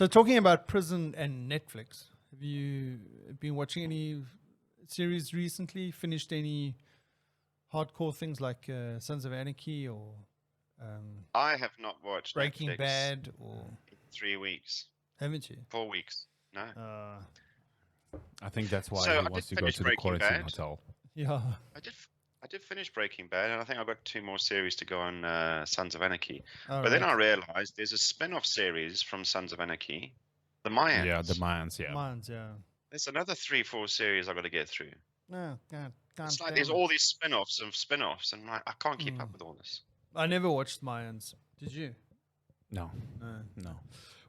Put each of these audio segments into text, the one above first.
talking about prison and Netflix, have you been watching any series recently? Finished any hardcore things like Sons of Anarchy or I have not watched Breaking Netflix Bad or in 3 weeks, haven't you? 4 weeks. No. I think that's why So he I did wants to go finish to the Breaking quarantine Bad. hotel. Yeah. I did finish Breaking Bad, and I think I've got 2 more series to go on Sons of Anarchy. All But then right. I realized there's a spin-off series from Sons of Anarchy, The Mayans. Yeah, the Mayans, yeah. Mine's, yeah. There's another 3-4 series I've got to get through. No, God, It's like there's all these spin-offs of spin-offs, and I can't keep up with all this. I never watched Mayans. Did you? No. No.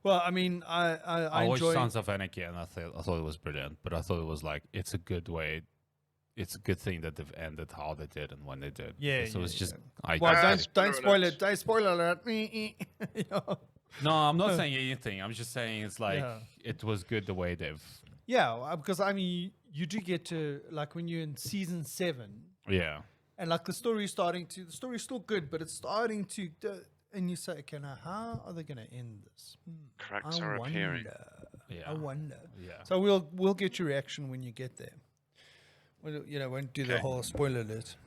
Well, I mean, I watched enjoy. Sons of Anarchy and I thought it was brilliant, but I thought it was like, it's a good way. It's a good thing that they've ended how they did and when they did. Yeah, So it's just. Well, don't spoiler spoil alert. it. Don't spoil alert. Yeah. No, I'm not saying anything. I'm just saying it's like Yeah. it was good the way they've. Yeah, because I mean, you do get to like when you're in season 7, Yeah. and like the story's still good, but it's starting to, and you say, okay, now how are they going to end this? Cracks I are appearing. Yeah. I wonder. Yeah. So we'll get your reaction when you get there. Well, won't do the Okay. whole spoiler alert.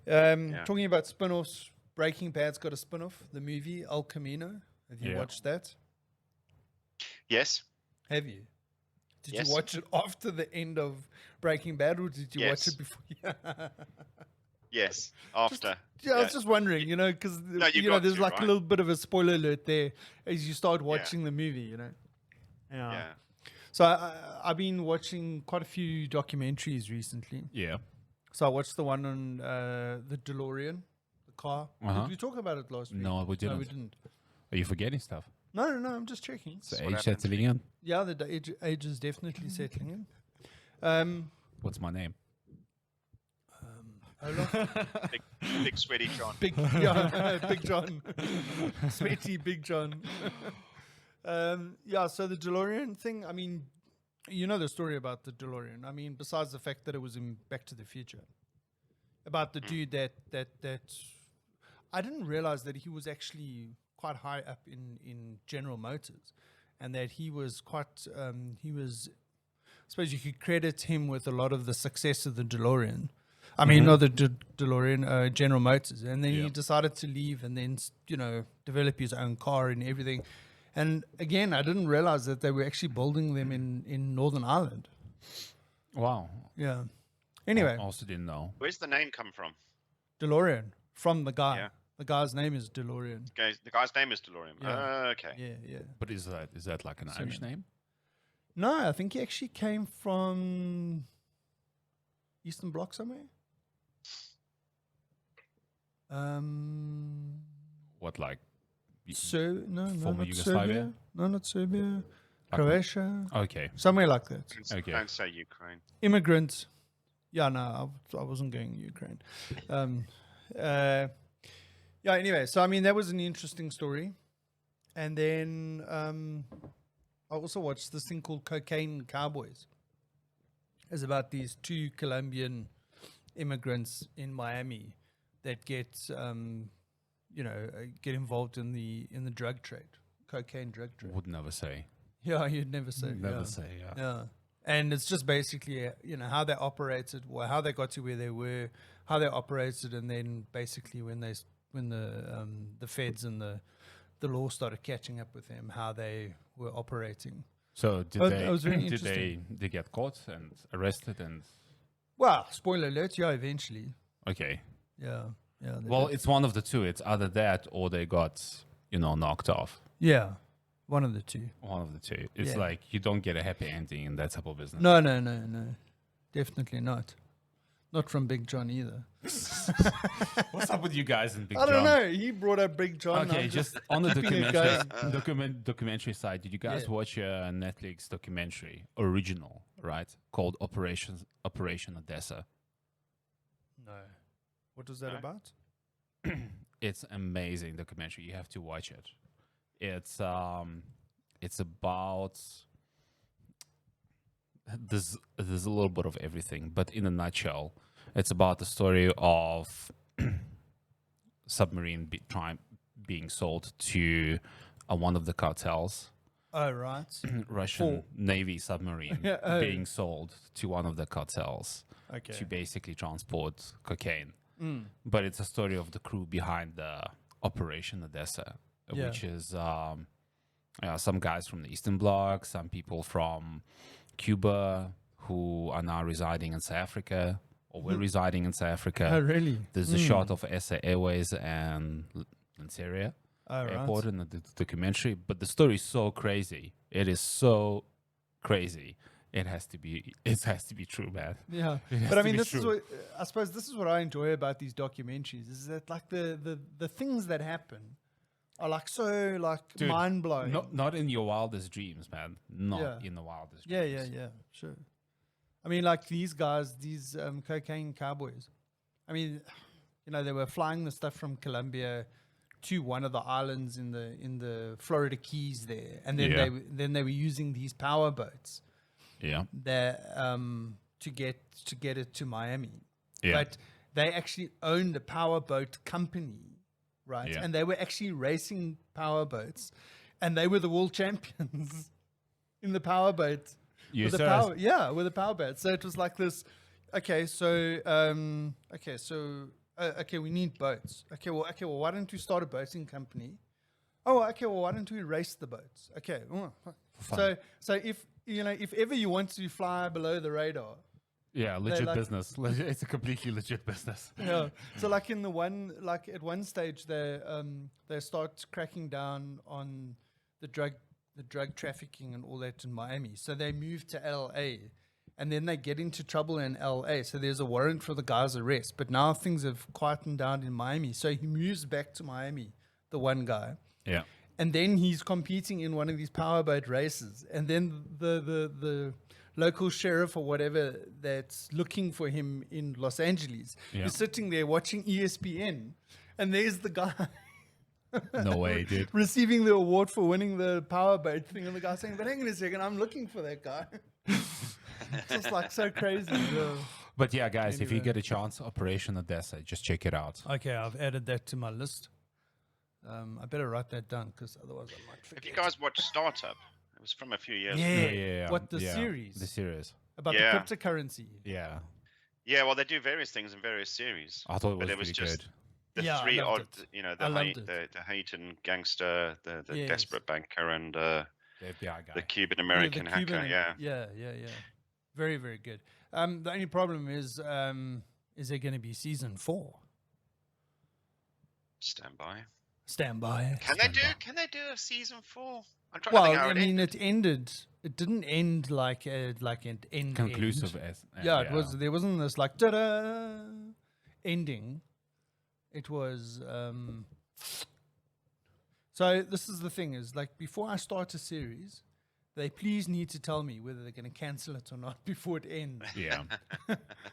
Yeah. Talking about spin-offs, Breaking Bad's got a spin-off, the movie El Camino. Have you Yeah. watched that? Yes. Have you? Did Yes. you watch it after the end of Breaking Bad, or did you watch Yes. it before? Yes. After. Yeah, I was just wondering, because you got there's to, like a right? little bit of a spoiler alert there as you start watching the movie, Yeah. So I've been watching quite a few documentaries recently. Yeah. So I watched the one on the DeLorean, the car. Uh-huh. Did we talk about it last week? No, we No, we didn't. didn't. Are you forgetting stuff? No, I'm just checking. Is the what age happened. settling in? Yeah, the age is definitely settling in. What's my name? Olaf, Big sweaty John. Big John, sweaty Big John. So the DeLorean thing. I mean, you know the story about the DeLorean. I mean, besides the fact that it was in Back to the Future, about the dude that I didn't realize that he was actually quite high up in General Motors, and that he was quite I suppose you could credit him with a lot of the success of the DeLorean. I mean, not the DeLorean, General Motors. And then he decided to leave and then, develop his own car and everything. And again, I didn't realize that they were actually building them in Northern Ireland. Wow. Yeah. Anyway, I also didn't know. Where's the name come from? DeLorean, from the guy. Yeah. The guy's name is DeLorean. The guy's name is DeLorean. Yeah. Okay. Yeah. But is that like an Irish name? No, I think he actually came from Eastern Bloc somewhere. What, like? So no, Former not Yugoslavia? Serbia. No, not Serbia. Croatia. Okay. Somewhere like that. Okay. Don't say Ukraine. Immigrants. Yeah, no, I wasn't going Ukraine. Anyway, so I mean that was an interesting story, and then I also watched this thing called Cocaine Cowboys. It's about these 2 Colombian immigrants in Miami that get involved in the drug trade, cocaine drug trade. Would never say. Yeah, you'd never say. Never yeah. say, yeah. Yeah, and it's just basically how they operated, or how they got to where they were, how they operated, and then basically when the feds and the law started catching up with them, how they were operating. So That was very did they interesting. get caught and arrested and Well, spoiler alert, yeah, eventually, okay? yeah. They Well, did. it's one of the two. It's either that or they got knocked off. Yeah, one of the two. One of the two. It's Yeah. like you don't get a happy ending in that type of business. No, definitely not. Not from Big John either. What's up with you guys in Big I John? don't know. He brought up Big John. Okay, I'm just on the keeping it documentary side, did you guys Yeah. watch a Netflix documentary, original, right, called Operation Odessa? No. What was that No. about? It's amazing documentary. You have to watch it. It's about there's a little bit of everything, but in a nutshell, it's about the story of submarine being sold to one of the cartels, Oh, right. Russian Navy submarine Yeah, oh. being sold to one of the cartels Okay. to basically transport cocaine. Mm. But it's a story of the crew behind the Operation Odessa, Yeah. which is some guys from the Eastern Bloc, some people from Cuba who are now residing in South Africa or were residing in South Africa. Oh, really? There's a shot of SA Airways and Lanseria Oh, airport right. in the documentary, but the story is so crazy. It is so crazy. It has to be true, man. Yeah. It has But I to mean, be this is true. what I suppose this is what I enjoy about these documentaries is that like the things that happen are like so like Dude, mind blowing. Not in your wildest dreams, man. Not Yeah. in the wildest Yeah, dreams. yeah, sure. I mean, like these guys, these cocaine cowboys. I mean, you know, they were flying the stuff from Colombia to one of the islands in the Florida Keys there, and then Yeah. they were using these power boats Yeah. there to get it to Miami. Yeah. But they actually owned a power boat company, right? Yeah. And they were actually racing power boats, and they were the world champions in the power boat. You With the serious? power, with a power boat. So it was like this. Okay, so we need boats. Okay, well, why don't we start a boating company? Oh, okay, well, why don't we race the boats? Okay, fun. so if ever you want to fly below the radar, Yeah, legit like- business. It's a completely legit business. yeah. So like at one stage they start cracking down on the drug trafficking and all that in Miami. So they move to LA, and then they get into trouble in LA. So there's a warrant for the guy's arrest. But now things have quietened down in Miami. So he moves back to Miami, the one guy. Yeah. And then he's competing in one of these powerboat races. And then the local sheriff or whatever that's looking for him in Los Angeles Yeah. is sitting there watching ESPN. And there's the guy No way, dude. receiving the award for winning the powerboat thing. And the guy saying, but hang on a second, I'm looking for that guy. It's just like so crazy. But yeah, guys, if you Anyway. get a chance, Operation Odessa, just check it out. Okay, I've added that to my list. I better write that down because otherwise I might forget. Have you guys watched Startup? It was from a few years Yeah. ago. What, the yeah, series? The series. About Yeah. the cryptocurrency. Yeah. Yeah, well, they do various things in various series. I thought it But was it was really just good. The Yeah, I three loved odd, it. you know, I loved it. the Haitian gangster, the Yes. desperate banker, and the The FBI guy. Cuban Yeah, American the hacker. Cuban- Yeah. Yeah. Very, very good. The only problem is there going to be season 4? Stand by. Stand by. Can Stand they do? by. Can they do a season 4? I'm trying to Well, think how I it mean, ended. it ended. It didn't end like an end. Conclusive. End. As, Yeah, it was. There wasn't this like ta-da ending. It was. So this is the thing: is like before I start a series, they please need to tell me whether they're going to cancel it or not before it ends. Yeah.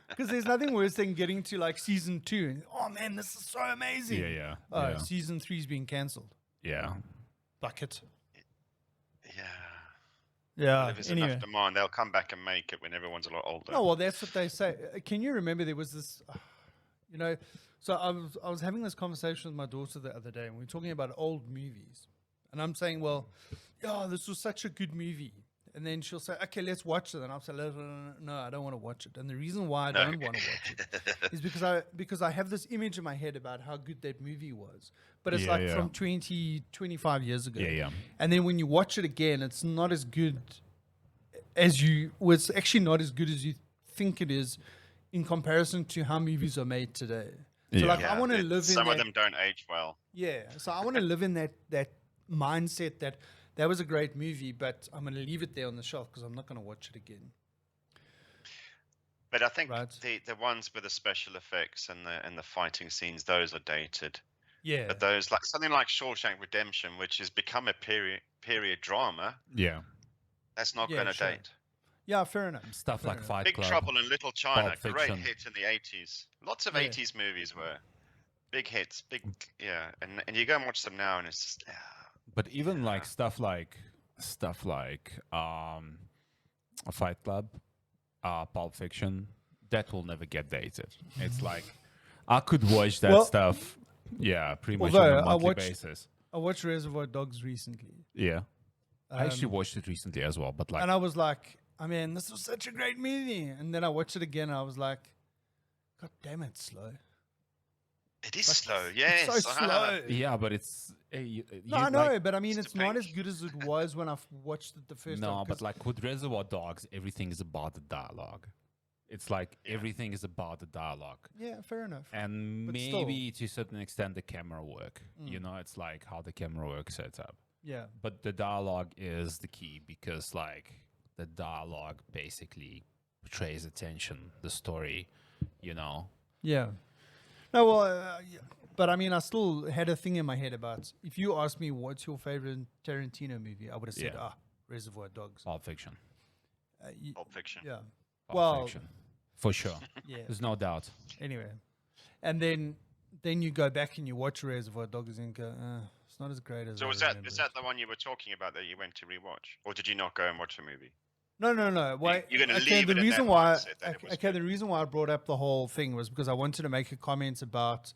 Because there's nothing worse than getting to like season 2 and oh man, this is so amazing. Yeah. Oh, Yeah. season 3's being cancelled. Yeah. Bucket. Yeah. Yeah. If there's Anyway. enough demand, they'll come back and make it when everyone's a lot older. No, well, that's what they say. Can you remember there was this, you know, so I was having this conversation with my daughter the other day, and we were talking about old movies. And I'm saying, well, yeah, this was such a good movie. And then she'll say, okay, let's watch it. And I'll say, no, I don't want to watch it. And the reason why I don't want to watch it is because I have this image in my head about how good that movie was. But it's Yeah, like yeah. from 25 years ago. Yeah. And then when you watch it again, it's not as good it's actually not as good as you think it is in comparison to how movies are made today. So Yeah. like Yeah, I want to it- live in some that, of them don't age well. yeah. So I want to live in that mindset that was a great movie, but I'm going to leave it there on the shelf because I'm not going to watch it again. But I think Right. the ones with the special effects and the fighting scenes, those are dated. Yeah. But those like something like Shawshank Redemption, which has become a period drama, Yeah. that's not Yeah, going to sure. date. Yeah, fair enough. Stuff Fair like enough. Fight Big Club. Trouble in Little China, Pulp great Fiction. hit in the 80s. Lots of Yeah. 80s movies were big hits, and you go and watch them now, and it's just But even like stuff like a Fight Club, Pulp Fiction, that will never get dated. It's like I could watch that Well, stuff, yeah, pretty much although on a I monthly watched- basis. I watched Reservoir Dogs recently. Yeah, I actually watched it recently as well, but like and I was like, I mean, this was such a great movie. And then I watched it again, and I was like, God damn it, slow. It is Like, slow, it's yes. so slow. yeah, but it's No, I know, but I mean, It's it's not as debate. good as it was when I watched it the first time. no, 'cause- but like with Reservoir Dogs, everything is about the dialogue. It's like Yeah. everything is about the dialogue. yeah, fair enough. And But still. maybe to a certain extent the camera work. You know, it's like how the camera work sets up. Yeah, But the dialogue is the key because like the dialogue basically portrays the tension, the story, you know. yeah. No, well, yeah. But I mean, I still had a thing in my head about if you asked me what's your favorite Tarantino movie, I would have said, Yeah. Reservoir Dogs. Pulp Fiction. Pulp Fiction. Yeah, Pulp Well- Fiction. For sure. yeah. There's no doubt. Anyway, and then you go back and you watch Reservoir Dogs and go, it's not as great as. So I is that remember is it." that the one you were talking about that you went to rewatch, or did you not go and watch the movie? No. Why You're gonna okay, leave the it in reason that why mindset that it was okay, good. the reason why I brought up the whole thing was because I wanted to make a comment about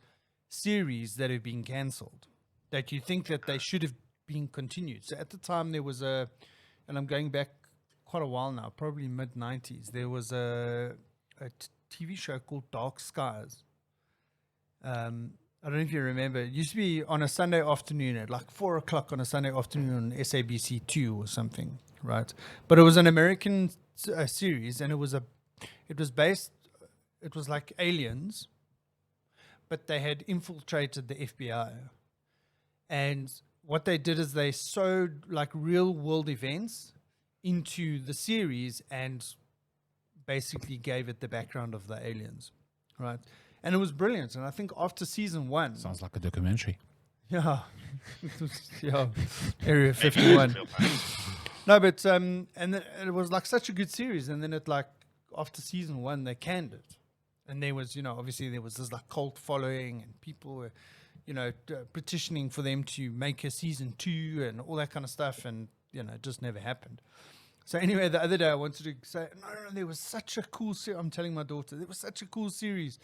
series that have been cancelled that you think that they should have been continued. So at the time there was and I'm going back quite a while now, probably mid 90s. There was a TV show called Dark Skies. I don't know if you remember. It used to be on a Sunday afternoon at like 4 o'clock on a Sunday afternoon on SABC 2 or something, right? But it was an American series, and it was like aliens, but they had infiltrated the FBI. And what they did is they sewed like real world events into the series and basically gave it the background of the aliens, right? And it was brilliant. And I think after season 1, Sounds like a documentary. yeah, yeah, Area 51. No, but and it was like such a good series. And then it like after season 1, they canned it, and there was obviously there was this like cult following, and people were petitioning for them to make a season 2 and all that kind of stuff, and it just never happened. So anyway, the other day I wanted to say, no, there was such a cool series. I'm telling my daughter, there was such a cool series,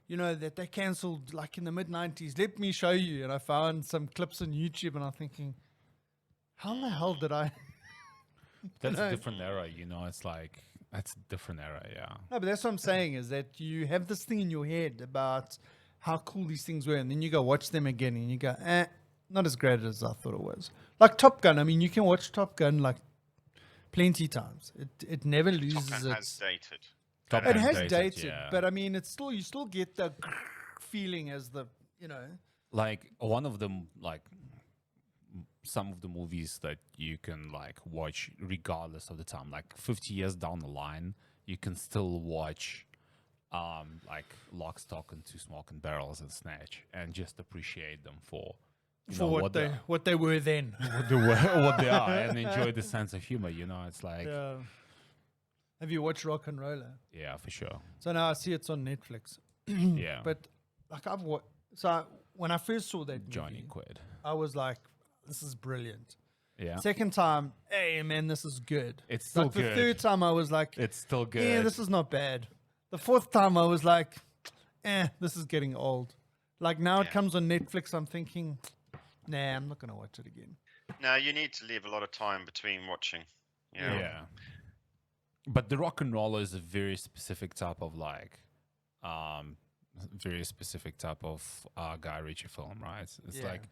that they cancelled like in the mid-90s. Let me show you. And I found some clips on YouTube, and I'm thinking, how in the hell did I? That's a different era, It's like that's a different era, yeah. No, but that's what I'm saying is that you have this thing in your head about how cool these things were, and then you go watch them again, and you go, not as great as I thought it was. Like Top Gun. I mean, you can watch Top Gun like plenty times. It never Top loses Gun has its. dated. Top It Gun has dated, dated, yeah. but I mean, it's still you still get the feeling as the Like one of them, like some of the movies that you can like watch regardless of the time, like 50 years down the line, you can still watch like Lock, Stock and Two Smoking Barrels and Snatch and just appreciate them for what they were then. what they are and enjoy the sense of humor. It's like Have you watched Rock and Roller? yeah, for sure. So now I see it's on Netflix. Yeah, But like when I first saw that Johnny movie, Quid. I was like, this is brilliant. Yeah, Second time, hey man, this is good. it's still Like good. the third time, I was like, It's still good. yeah, this is not bad. The fourth time, I was like, this is getting old. Like now it Yeah. comes on Netflix, I'm thinking, nah, I'm not going to watch it again. No, you need to leave a lot of time between watching. Yeah. But the Rock and Roller is a very specific type of like, very specific type of Guy Ritchie film, right? It's Yeah. like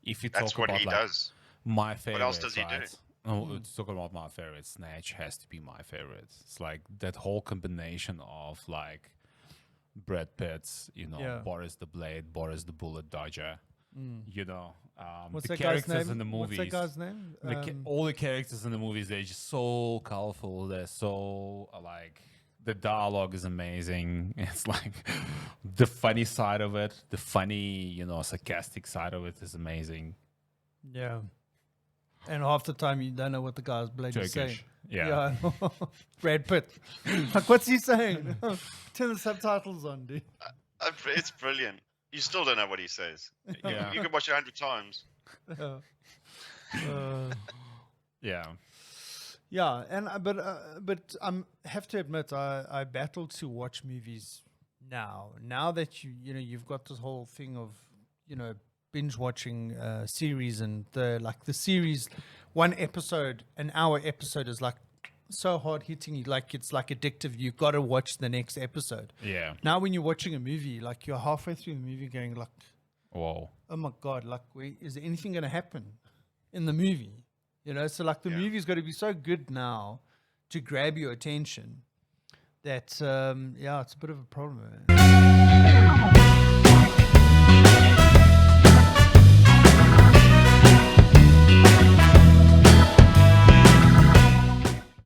if you That's talk what about he like does. my favorite. else does he do? right? Oh, it's talking about my favorite. Snatch has to be my favorite. It's like that whole combination of like Brad Pitt's, Yeah. Boris the Blade, Boris the Bullet Dodger, What's the that guy's characters name? in the movies. What's that guy's name? All the characters in the movies, they're just so colorful. They're so like the dialogue is amazing. It's like the funny side of it, the funny, sarcastic side of it is amazing. Yeah. And half the time, you don't know what the guy's bloody saying. Turkish, yeah. Brad Pitt. Like, what's he saying? Turn the subtitles on, dude. It's brilliant. You still don't know what he says. Yeah. You can watch it 100 times. Yeah. Yeah, and but I have to admit, I battle to watch movies now. Now that you've got this whole thing of binge watching series, and the series one episode, an hour episode is like so hard hitting you, like it's like addictive. You got to watch the next episode. Yeah. Now when you're watching a movie, like you're halfway through the movie going like, Whoa. oh my God, like is there anything going to happen in the movie? You know, so like the movie's got to be so good now to grab your attention that, it's a bit of a problem.